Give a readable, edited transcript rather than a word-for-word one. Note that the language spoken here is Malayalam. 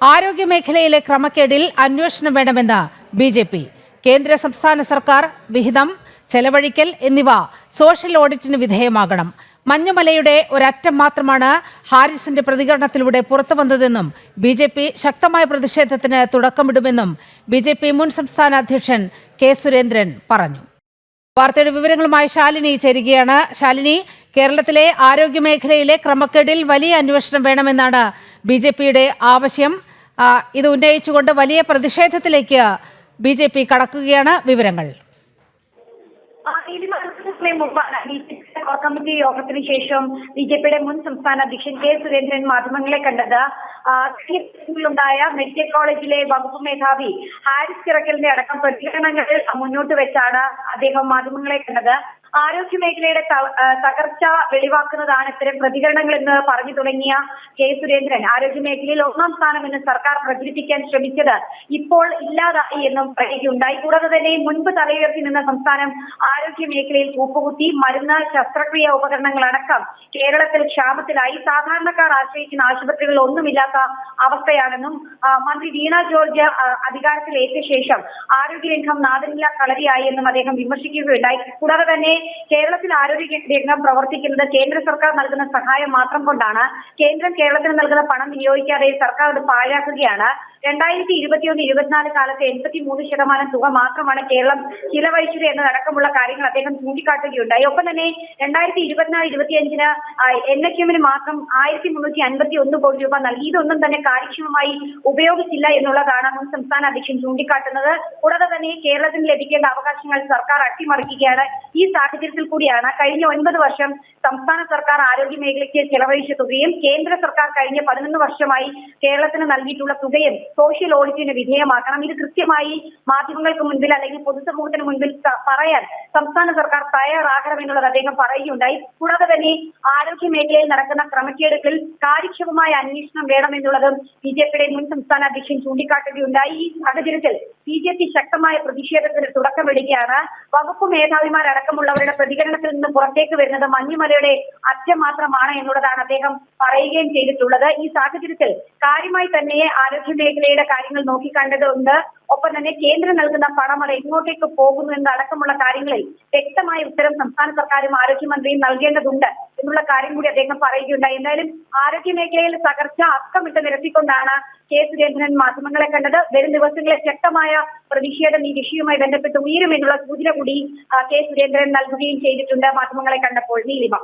ആരോഗ്യമേഖലയിലെ ക്രമക്കേടിൽ അന്വേഷണം വേണമെന്ന് ബി.ജെ.പി. കേന്ദ്ര സംസ്ഥാന സർക്കാർ വിഹിതം ചെലവഴിക്കൽ എന്നിവ സോഷ്യൽ ഓഡിറ്റിന് വിധേയമാകണം. മഞ്ഞുമലയുടെ ഒരറ്റം മാത്രമാണ് ഹാരിസിന്റെ പ്രതികരണത്തിലൂടെ പുറത്തുവന്നതെന്നും ബി.ജെ.പി. ശക്തമായ പ്രതിഷേധത്തിന് തുടക്കമിടുമെന്നും ബി.ജെ.പി. മുൻ സംസ്ഥാന അധ്യക്ഷൻ കെ സുരേന്ദ്രൻ പറഞ്ഞു. വാർത്തയുടെ വിവരങ്ങളുമായി ശാലിനി ചേരുകയാണ്. ശാലിനി, കേരളത്തിലെ ആരോഗ്യമേഖലയിലെ ക്രമക്കേടിൽ വലിയ അന്വേഷണം വേണമെന്നാണ് ബി.ജെ.പിയുടെ ആവശ്യം. ഇത് ഉന്നയിച്ചുകൊണ്ട് വലിയ പ്രതിഷേധത്തിലേക്ക് ബി.ജെ.പി. കടക്കുകയാണ്. വിവരങ്ങൾ കോർ കമ്മിറ്റി യോഗത്തിന് ശേഷം ബി.ജെ.പിയുടെ മുൻ സംസ്ഥാന അധ്യക്ഷൻ കെ സുരേന്ദ്രൻ മാധ്യമങ്ങളെ കണ്ടത് ായ മെഡിക്കൽ കോളേജിലെ വകുപ്പ് മേധാവി ഹാരിസ് ചിറക്കലിന്റെ അടക്കം പ്രതികരണങ്ങൾ മുന്നോട്ട് വെച്ചാണ് അദ്ദേഹം മാധ്യമങ്ങളെ കണ്ടത്. ആരോഗ്യ മേഖലയുടെ തകർച്ച വെളിവാക്കുന്നതാണ് ഇത്തരം പ്രതികരണങ്ങൾ എന്ന് പറഞ്ഞു തുടങ്ങിയ കെ സുരേന്ദ്രൻ ആരോഗ്യ മേഖലയിൽ ഒന്നാം സ്ഥാനമെന്ന് സർക്കാർ പ്രചരിപ്പിക്കാൻ ശ്രമിച്ചത് ഇപ്പോൾ ഇല്ലാതായി എന്നും പറയുകയുണ്ടായി. കൂടാതെ തന്നെ മുൻപ് തലയുയർത്തി നിന്ന സംസ്ഥാനം ആരോഗ്യ മേഖലയിൽ കൂപ്പുകുത്തി മരുന്ന് ശസ്ത്രക്രിയ ഉപകരണങ്ങളടക്കം കേരളത്തിൽ ക്ഷാമത്തിലായി. സാധാരണക്കാർ ആശ്രയിക്കുന്ന ആശുപത്രികളിൽ ഒന്നുമില്ലാത്ത അവസ്ഥയാണെന്നും മന്ത്രി വീണ ജോർജ് അധികാരത്തിലേറ്റ ശേഷം ആരോഗ്യരംഗം നാദനില കളരിയായി എന്നും അദ്ദേഹം വിമർശിക്കുകയുണ്ടായി. കൂടാതെ തന്നെ കേരളത്തിൽ ആരോഗ്യ രംഗം പ്രവർത്തിക്കുന്നത് കേന്ദ്ര സർക്കാർ നൽകുന്ന സഹായം മാത്രം കൊണ്ടാണ്. കേന്ദ്രം കേരളത്തിന് നൽകുന്ന പണം വിനിയോഗിക്കാതെ സർക്കാർ അത് പാഴാക്കുകയാണ്. 2021-24 കാലത്ത് 83% തുക മാത്രമാണ് കേരളം ചിലവഴിച്ചത് എന്നതടക്കമുള്ള കാര്യങ്ങൾ അദ്ദേഹം ചൂണ്ടിക്കാട്ടുകയുണ്ടായി. ഒപ്പം തന്നെ 2024-25 NHM മാത്രം 1351 കോടി രൂപ നൽകി. ഇതൊന്നും തന്നെ കാര്യക്ഷമമായി ഉപയോഗിച്ചില്ല എന്നുള്ളതാണ് മുൻ സംസ്ഥാന അധ്യക്ഷൻ ചൂണ്ടിക്കാട്ടുന്നത്. കൂടാതെ തന്നെ കേരളത്തിന് ലഭിക്കേണ്ട അവകാശങ്ങൾ സർക്കാർ അട്ടിമറിക്കുകയാണ്. ഈ സാഹചര്യത്തിൽ കൂടിയാണ് കഴിഞ്ഞ 9 വർഷം സംസ്ഥാന സർക്കാർ ആരോഗ്യ മേഖലയ്ക്ക് ചെലവഴിച്ച തുകയും കേന്ദ്ര സർക്കാർ കഴിഞ്ഞ 11 വർഷമായി കേരളത്തിന് നൽകിയിട്ടുള്ള തുകയും സോഷ്യൽ ഓഡിറ്റിന് വിധേയമാക്കണം. ഇത് കൃത്യമായി മാധ്യമങ്ങൾക്ക് മുൻപിൽ അല്ലെങ്കിൽ പൊതുസമൂഹത്തിന് മുൻപിൽ പറയാൻ സംസ്ഥാന സർക്കാർ തയ്യാറാകണമെന്നുള്ളത് അദ്ദേഹം പറയുകയുണ്ടായി. കൂടാതെ തന്നെ ആരോഗ്യ മേഖലയിൽ നടക്കുന്ന ക്രമക്കേടുകളിൽ കാര്യക്ഷമമായ അന്വേഷണം വേണമെന്നുള്ളതും ബി.ജെ.പിയുടെ മുൻ സംസ്ഥാന അധ്യക്ഷൻ ചൂണ്ടിക്കാട്ടുകയുണ്ടായി. ഈ സാഹചര്യത്തിൽ ബി.ജെ.പി. ശക്തമായ പ്രതിഷേധത്തിന് തുടക്കമിടുകയാണ്. വകുപ്പ് മേധാവിമാരടക്കമുള്ളവരുടെ പ്രതികരണത്തിൽ നിന്ന് പുറത്തേക്ക് വരുന്നത് മഞ്ഞുമലയുടെ അറ്റം മാത്രമാണ് എന്നുള്ളതാണ് അദ്ദേഹം പറയുകയും ചെയ്തിട്ടുള്ളത്. ഈ സാഹചര്യത്തിൽ കാര്യമായി തന്നെ ആരോഗ്യ മേഖലയുടെ കാര്യങ്ങൾ നോക്കിക്കണ്ടതുണ്ട്. ഒപ്പം തന്നെ കേന്ദ്രം നൽകുന്ന പണം അത് എങ്ങോട്ടേക്ക് പോകുന്നു എന്നടക്കമുള്ള കാര്യങ്ങളിൽ വ്യക്തമായ ഉത്തരം സംസ്ഥാന സർക്കാരും ആരോഗ്യമന്ത്രിയും നൽകേണ്ടതുണ്ട് എന്നുള്ള കാര്യം കൂടി അദ്ദേഹം പറയുകയുണ്ടായി. എന്തായാലും ആരോഗ്യ മേഖലയിൽ തകർച്ച അക്കമിട്ട് നിരത്തിക്കൊണ്ടാണ് കെ സുരേന്ദ്രൻ മാധ്യമങ്ങളെ കണ്ടത്. വരും ദിവസങ്ങളിൽ ശക്തമായ പ്രതിഷേധം ഈ വിഷയവുമായി ബന്ധപ്പെട്ട് ഉയരുമെന്നുള്ള സൂചന കൂടി കെ സുരേന്ദ്രൻ നൽകുകയും ചെയ്തിട്ടുണ്ട് മാധ്യമങ്ങളെ കണ്ടപ്പോൾ. നീലിമ.